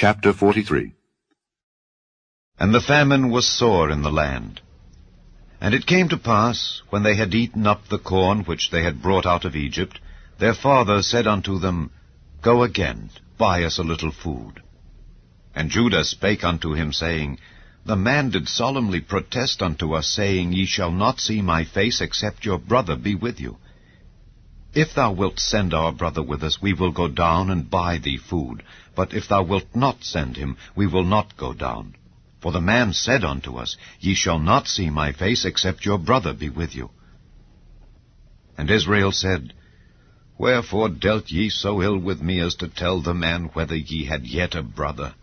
Chapter 43. And the famine was sore in the land. And it came to pass, when they had eaten up the corn which they had brought out of Egypt, their father said unto them, Go again, buy us a little food. And Judah spake unto him, saying, The man did solemnly protest unto us, saying, Ye shall not see my face, except your brother be with you. If thou wilt send our brother with us, we will go down and buy thee food. But if thou wilt not send him, we will not go down. For the man said unto us, Ye shall not see my face, except your brother be with you. And Israel said, Wherefore dealt ye so ill with me as to tell the man whether ye had yet a brother?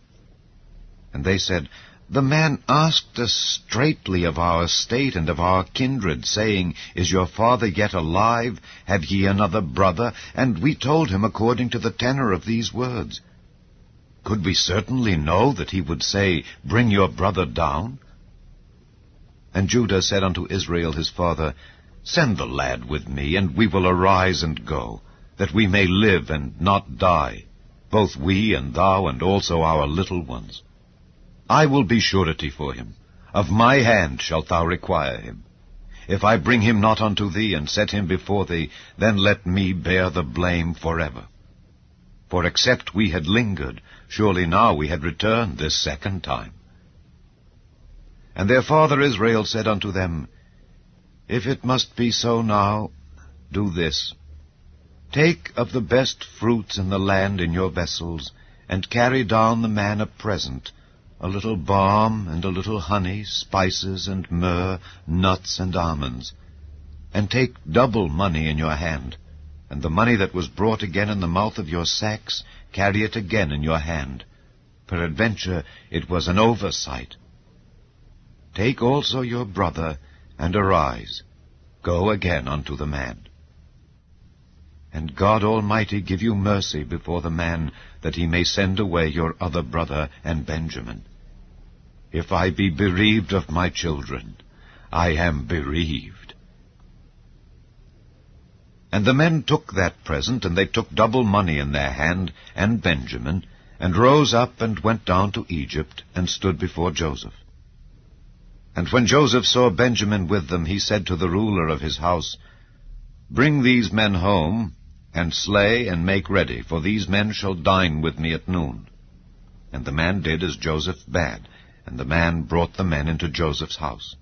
And they said, The man asked us straitly of our estate and of our kindred, saying, Is your father yet alive? Have ye another brother? And we told him according to the tenor of these words. Could we certainly know that he would say, Bring your brother down? And Judah said unto Israel his father, Send the lad with me, and we will arise and go, that we may live and not die, both we and thou, and also our little ones. I will be surety for him. Of my hand shalt thou require him. If I bring him not unto thee, and set him before thee, then let me bear the blame forever. For except we had lingered, surely now we had returned this second time. And their father Israel said unto them, If it must be so now, do this. Take of the best fruits in the land in your vessels, and carry down the man a present, a little balm, and a little honey, spices, and myrrh, nuts, and almonds. And take double money in your hand, and the money that was brought again in the mouth of your sacks, carry it again in your hand. Peradventure it was an oversight. Take also your brother, and arise. Go again unto the man. And God Almighty give you mercy before the man, that he may send away your other brother and Benjamin. If I be bereaved of my children, I am bereaved. And the men took that present, and they took double money in their hand, and Benjamin, and rose up and went down to Egypt, and stood before Joseph. And when Joseph saw Benjamin with them, he said to the ruler of his house, Bring these men home, and slay and make ready, for these men shall dine with me at noon. And the man did as Joseph bade, and the man brought the men into Joseph's house.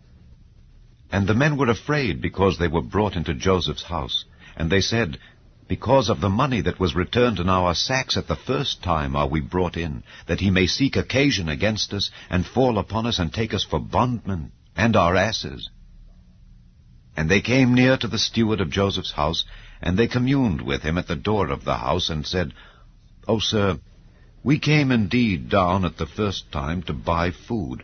And the men were afraid, because they were brought into Joseph's house. And they said, Because of the money that was returned in our sacks at the first time are we brought in, that he may seek occasion against us, and fall upon us, and take us for bondmen, and our asses. And they came near to the steward of Joseph's house, and they communed with him at the door of the house, and said, O sir, we came indeed down at the first time to buy food.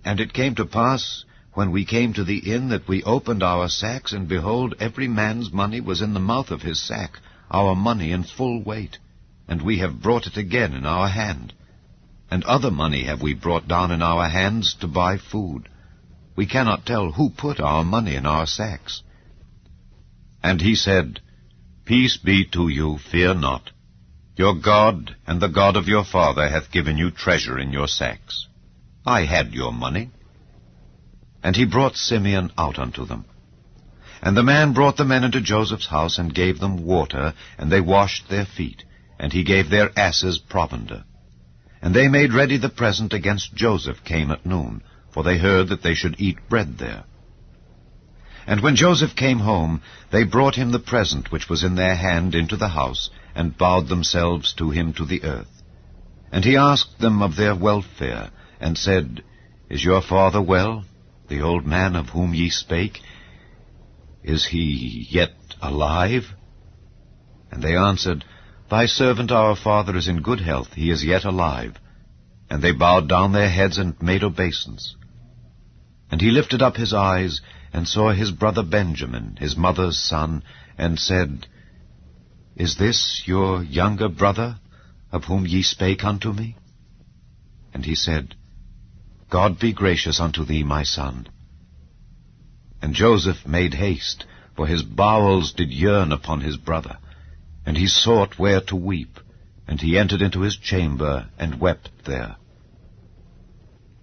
And it came to pass, when we came to the inn, that we opened our sacks, and behold, every man's money was in the mouth of his sack, our money in full weight. And we have brought it again in our hand. And other money have we brought down in our hands to buy food. We cannot tell who put our money in our sacks. And he said, Peace be to you, fear not. Your God and the God of your father hath given you treasure in your sacks. I had your money. And he brought Simeon out unto them. And the man brought the men into Joseph's house, and gave them water, and they washed their feet, and he gave their asses provender. And they made ready the present against Joseph came at noon, for they heard that they should eat bread there. And when Joseph came home, they brought him the present which was in their hand into the house, and bowed themselves to him to the earth. And he asked them of their welfare, and said, Is your father well, the old man of whom ye spake? Is he yet alive? And they answered, Thy servant our father is in good health, he is yet alive. And they bowed down their heads and made obeisance. And he lifted up his eyes, and saw his brother Benjamin, his mother's son, and said, Is this your younger brother, of whom ye spake unto me? And he said, God be gracious unto thee, my son. And Joseph made haste, for his bowels did yearn upon his brother, and he sought where to weep. And he entered into his chamber, and wept there.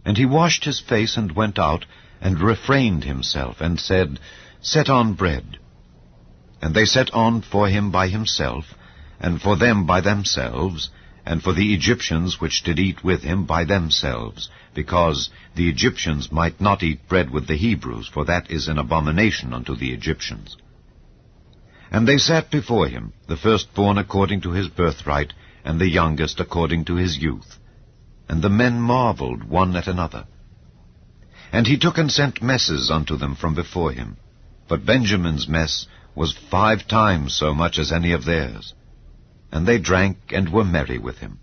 And he washed his face, and went out, and refrained himself, and said, Set on bread. And they set on for him by himself, and for them by themselves, and for the Egyptians which did eat with him by themselves, because the Egyptians might not eat bread with the Hebrews, for that is an abomination unto the Egyptians. And they sat before him, the firstborn according to his birthright, and the youngest according to his youth. And the men marveled one at another. And he took and sent messes unto them from before him. But Benjamin's mess was 5 times so much as any of theirs. And they drank and were merry with him.